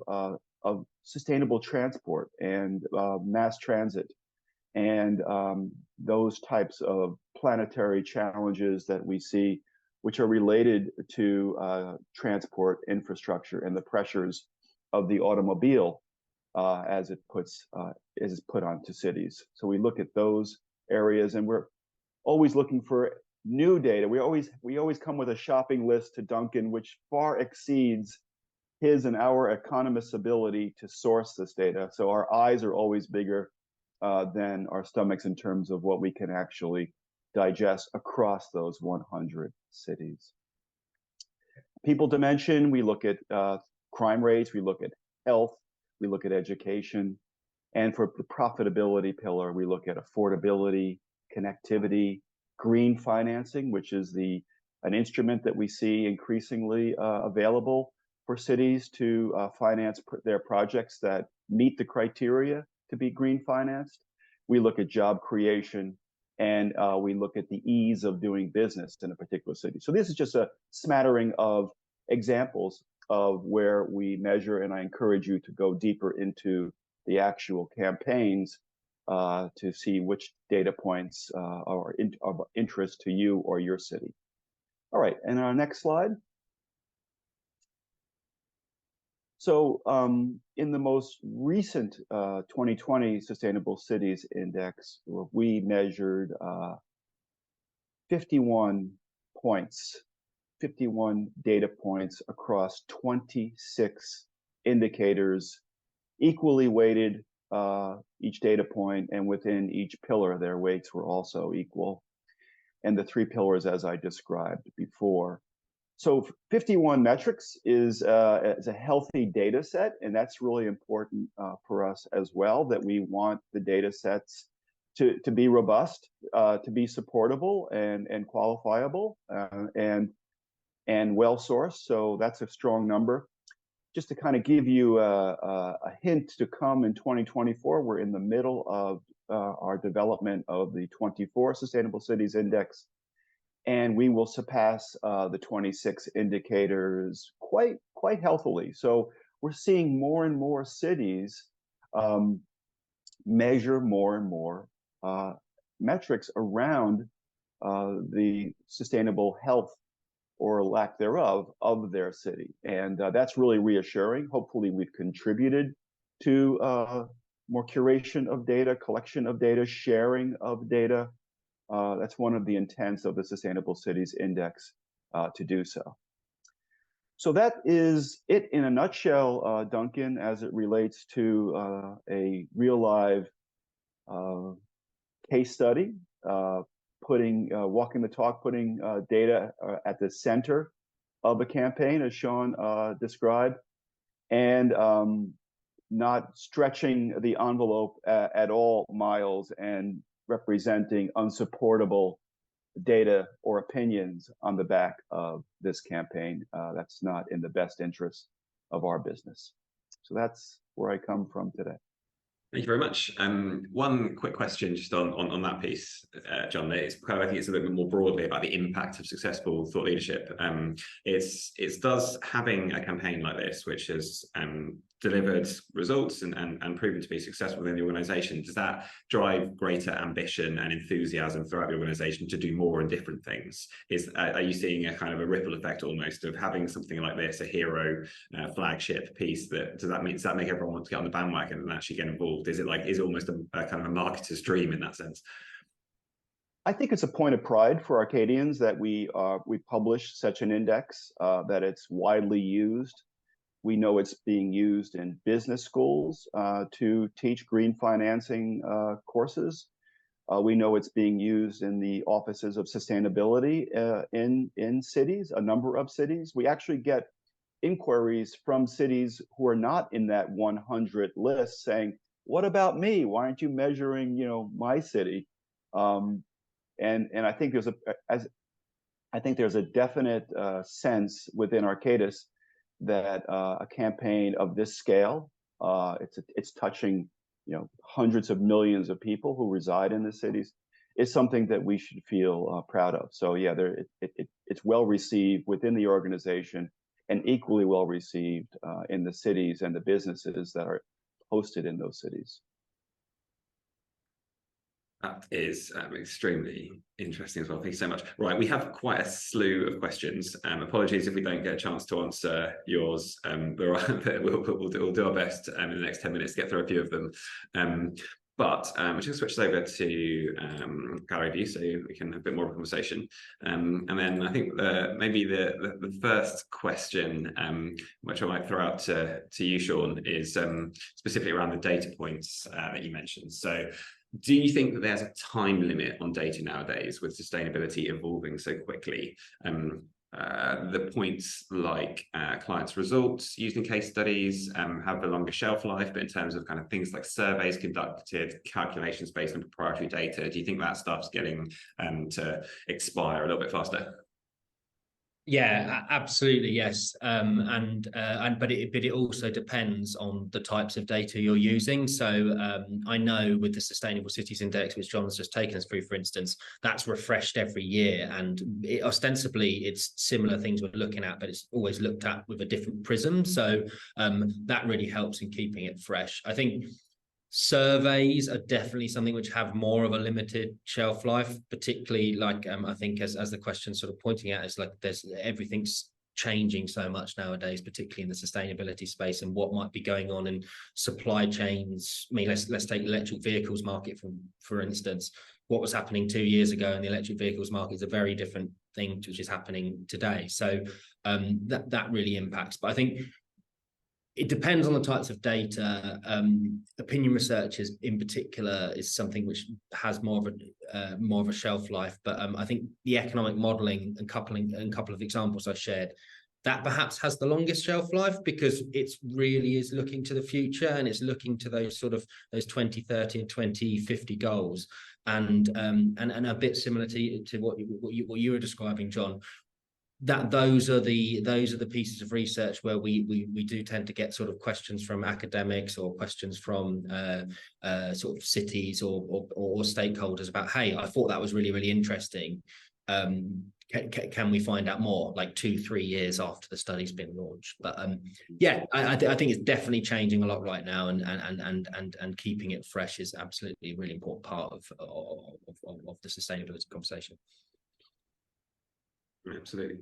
sustainable transport and mass transit, and those types of planetary challenges that we see, which are related to transport infrastructure and the pressures of the automobile as it's put onto cities. So we look at those areas, and we're always looking for new data. We always come with a shopping list to Duncan, which far exceeds his and our economists' ability to source this data. So our eyes are always bigger than our stomachs in terms of what we can actually digest across those 100 cities. People dimension, we look at crime rates, we look at health, we look at education, and for the profitability pillar, we look at affordability, connectivity, green financing, which is an instrument that we see increasingly available for cities to finance their projects that meet the criteria to be green financed. We look at job creation, and we look at the ease of doing business in a particular city. So this is just a smattering of examples of where we measure, and I encourage you to go deeper into the actual campaigns to see which data points are of interest to you or your city. All right, and our next slide. So in the most recent 2020 Sustainable Cities Index, we measured 51 points, 51 data points across 26 indicators, equally weighted each data point, and within each pillar, their weights were also equal. And the 3 pillars, as I described before. So 51 metrics is a healthy data set, and that's really important for us as well, that we want the data sets to be robust, to be supportable and qualifiable and well-sourced. So that's a strong number. Just to kind of give you a hint to come in 2024, we're in the middle of our development of the 24 Sustainable Cities Index, and we will surpass the 26 indicators quite healthily. So we're seeing more and more cities measure more and more metrics around the sustainable health or lack thereof of their city. And that's really reassuring. Hopefully we've contributed to more curation of data, collection of data, sharing of data. That's one of the intents of the Sustainable Cities Index to do so. So that is it in a nutshell, Duncan, as it relates to a real live case study, walking the talk, putting data at the center of a campaign, as Sean described, and not stretching the envelope at all, Miles, and representing unsupportable data or opinions on the back of this campaign. That's not in the best interest of our business. So that's where I come from today. Thank you very much. One quick question just on that piece, John. It's kind of, I think it's a little bit more broadly about the impact of successful thought leadership. Does having a campaign like this, which has delivered results and proven to be successful within the organization, does that drive greater ambition and enthusiasm throughout the organization to do more and different things? Are you seeing a kind of a ripple effect almost of having something like this, a hero flagship piece? Does that make everyone want to get on the bandwagon and actually get involved? Is it almost a kind of a marketer's dream in that sense? I think it's a point of pride for Arcadians that we publish such an index, that it's widely used. We know it's being used in business schools to teach green financing courses. We know it's being used in the offices of sustainability in cities, a number of cities. We actually get inquiries from cities who are not in that 100 list saying, "What about me? Why aren't you measuring, my city?" And I think there's a definite sense within Arcadis that a campaign of this scale, it's touching hundreds of millions of people who reside in the cities, is something that we should feel proud of. So yeah, it's well received within the organization and equally well received in the cities and the businesses that are hosted in those cities. That is extremely interesting as well. Thank you so much. Right, we have quite a slew of questions. Apologies if we don't get a chance to answer yours. We'll do our best in the next 10 minutes to get through a few of them. But we're just going to switch over to gallery view so we can have a bit more of a conversation. And then I think maybe the first question, which I might throw out to you, Sean, is specifically around the data points that you mentioned. So do you think that there's a time limit on data nowadays with sustainability evolving so quickly? The points like clients' results used in case studies have a longer shelf life, but in terms of kind of things like surveys conducted, calculations based on proprietary data, do you think that stuff's getting to expire a little bit faster? Yeah, absolutely, yes. But it also depends on the types of data you're using. So I know with the Sustainable Cities Index, which John's just taken us through, for instance, that's refreshed every year, and ostensibly it's similar things we're looking at, but it's always looked at with a different prism. So that really helps in keeping it fresh. I think surveys are definitely something which have more of a limited shelf life, particularly like I think as the question sort of pointing at is like everything's changing so much nowadays, particularly in the sustainability space and what might be going on in supply chains. I mean, let's take the electric vehicles market for instance. What was happening 2 years ago in the electric vehicles market is a very different thing which is happening today. So that really impacts. But I think it depends on the types of data. Opinion research is, in particular, is something which has more of a shelf life. But I think the economic modelling and couple of examples I shared, that perhaps has the longest shelf life, because it's really is looking to the future, and it's looking to those 2030 and 2050 goals, and a bit similar to what you were describing, John. That those are the pieces of research where we do tend to get sort of questions from academics, or questions from sort of cities or stakeholders about, hey, I thought that was really interesting. Can we find out more, like 2-3 years after the study's been launched? But yeah, I think it's definitely changing a lot right now, and keeping it fresh is absolutely a really important part of the sustainability conversation. Absolutely.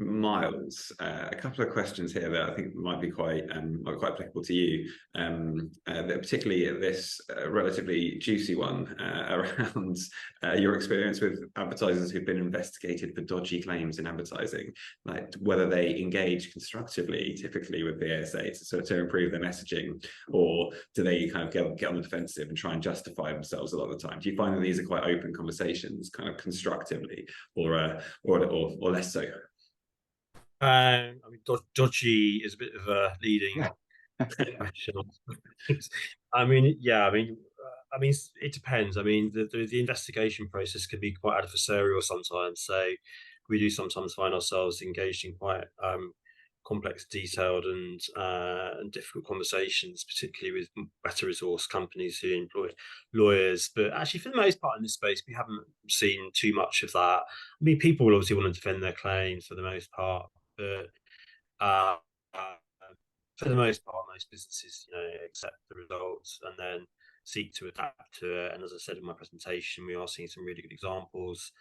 Miles, a couple of questions here that I think might be quite applicable to you, particularly this relatively juicy one around your experience with advertisers who've been investigated for dodgy claims in advertising, like whether they engage constructively, typically with the ASA, to improve their messaging, or do they kind of get on the defensive and try and justify themselves a lot of the time? Do you find that these are quite open conversations, kind of constructively, or less so? I mean, dodgy is a bit of a leading question. I mean, yeah, I mean, it depends. I mean, the investigation process can be quite adversarial sometimes. So we do sometimes find ourselves engaged in quite complex, detailed, and difficult conversations, particularly with better resource companies who employ lawyers. But actually, for the most part in this space, we haven't seen too much of that. I mean, people will obviously want to defend their claims for the most part, but for the most part, most businesses, accept the results and then seek to adapt to it. And as I said in my presentation, we are seeing some really good examples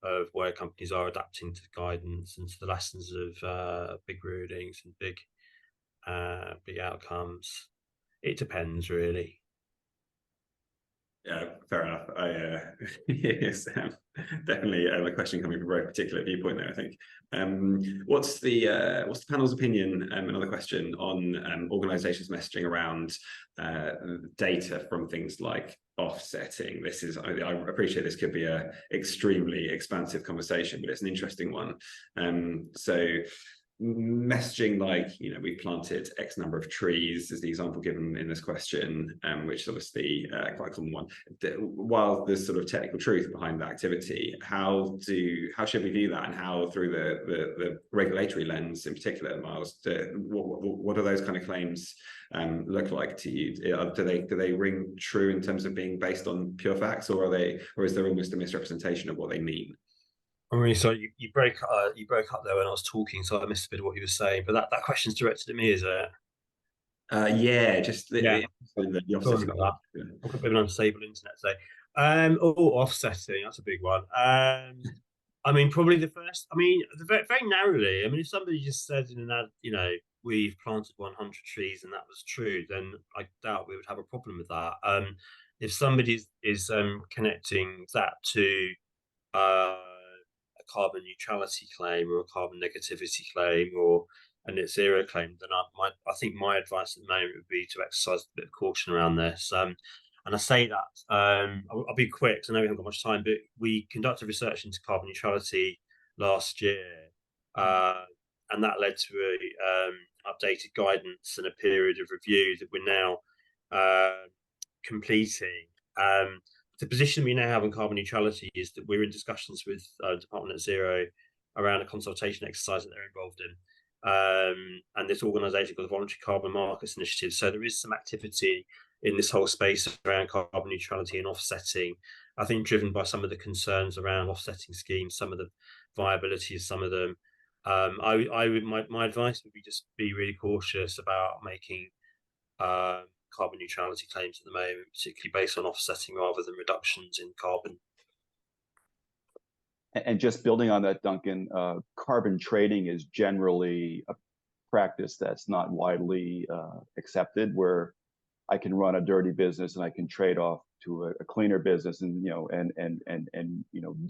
of where companies are adapting to the guidance and to the lessons of big rulings and big outcomes. It depends, really. Yeah, fair enough. Yes, definitely a question coming from a very particular viewpoint there, I think. What's the panel's opinion? Another question on organisations messaging around data from things like offsetting. This is, I appreciate this could be a extremely expansive conversation, but it's an interesting one. So messaging like, we planted X number of trees is the example given in this question, which is obviously quite a common one. While there's sort of technical truth behind the activity, how should we view that, and how, through the regulatory lens in particular, Miles, what do those kind of claims look like to you? Do they ring true in terms of being based on pure facts, or is there almost a misrepresentation of what they mean? I'm really sorry, you broke up there when I was talking, so I missed a bit of what you were saying. But that question's directed at me, is it? Yeah, just the offsetting. I've got a bit of an unstable internet today. Offsetting, that's a big one. I mean, probably the first. I mean, very, very narrowly. I mean, if somebody just said in an ad, we've planted 100 trees and that was true, then I doubt we would have a problem with that. If somebody is connecting that to a carbon neutrality claim or a carbon negativity claim or a net zero claim, then I think my advice at the moment would be to exercise a bit of caution around this. And I say that, I'll be quick because I know we haven't got much time, but we conducted research into carbon neutrality last year, and that led to a updated guidance and a period of review that we're now completing. The position we now have on carbon neutrality is that we're in discussions with Department Net Zero around a consultation exercise that they're involved in. And this organisation called the Voluntary Carbon Markets Initiative. So there is some activity in this whole space around carbon neutrality and offsetting, I think driven by some of the concerns around offsetting schemes, some of the viability of some of them. My advice would be just be really cautious about making carbon neutrality claims at the moment, particularly based on offsetting rather than reductions in carbon. And just building on that, Duncan, carbon trading is generally a practice that's not widely accepted, where I can run a dirty business and I can trade off to a cleaner business, and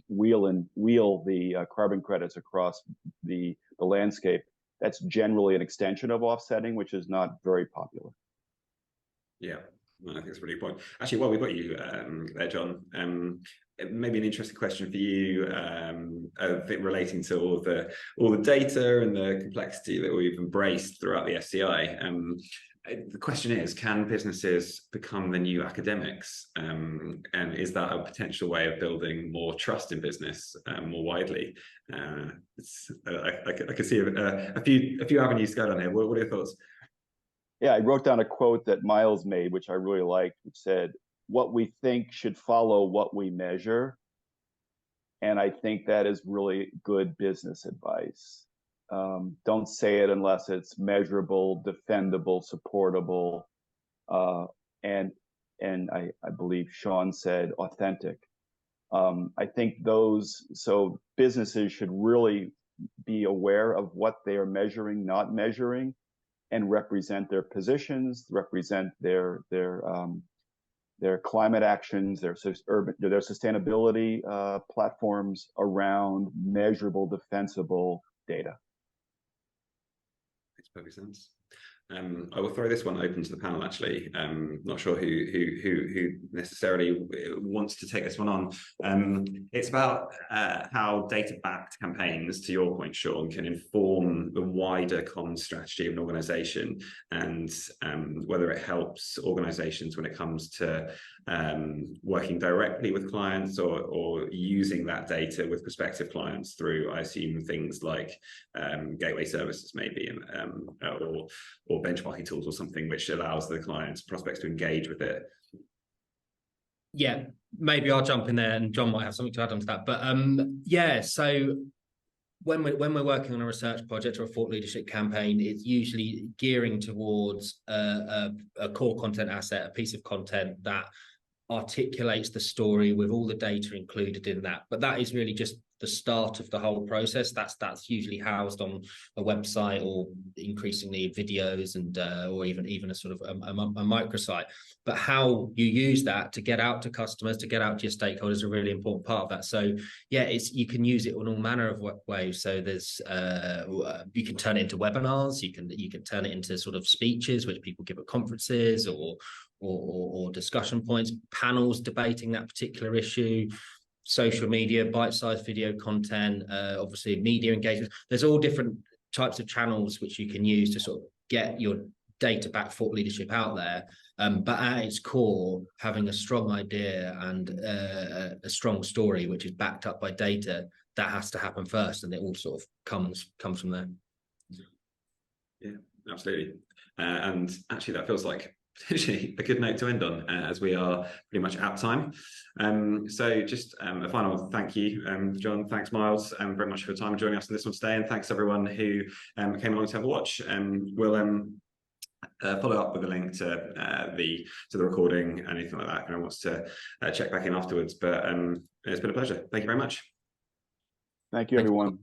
wheel the carbon credits across the landscape. that's generally an extension of offsetting, which is not very popular. Yeah, I think it's a really good point. Actually, while we've got you there, John, maybe an interesting question for you, relating to all the data and the complexity that we've embraced throughout the FCI. The question is, can businesses become the new academics? And is that a potential way of building more trust in business more widely? I can see a few avenues to go down here. What are your thoughts? Yeah, I wrote down a quote that Miles made, which I really liked, which said, "What we think should follow what we measure." And I think that is really good business advice. Don't say it unless it's measurable, defendable, supportable, and I believe Sean said authentic. I think so businesses should really be aware of what they are measuring, not measuring, and represent their positions, represent their climate actions, their sustainability platforms around measurable, defensible data. Makes perfect sense. I will throw this one open to the panel, actually. Not sure who necessarily wants to take this one on. It's about how data-backed campaigns, to your point, Sean, can inform the wider comms strategy of an organization, and whether it helps organizations when it comes to working directly with clients or using that data with prospective clients through, I assume, things like gateway services, maybe, or benchmarking tools or something which allows the clients, prospects to engage with it. Yeah, maybe I'll jump in there, and John might have something to add on to that. But yeah, so when we're working on a research project or a thought leadership campaign, it's usually gearing towards a core content asset, a piece of content that articulates the story with all the data included in that. But that is really just the start of the whole process. That's usually housed on a website, or increasingly videos, and or even a sort of a microsite. But how you use that to get out to customers, to get out to your stakeholders, is a really important part of that. So yeah, you can use it in all manner of ways. So there's you can turn it into webinars, you can turn it into sort of speeches which people give at conferences, or discussion points, panels debating that particular issue, social media, bite-sized video content, obviously media engagement. There's all different types of channels which you can use to sort of get your data-backed thought leadership out there. But at its core, having a strong idea and a strong story which is backed up by data, that has to happen first, and it all sort of comes from there. Yeah, absolutely. And actually, that feels like potentially a good note to end on, as we are pretty much out of time. So just a final thank you, John. Thanks, Miles, very much for your time joining us on this one today, and thanks everyone who came along to have a watch. We'll follow up with a link to the recording, anything like that, if anyone wants to check back in afterwards. But it's been a pleasure. Thank you very much. Thank you, everyone.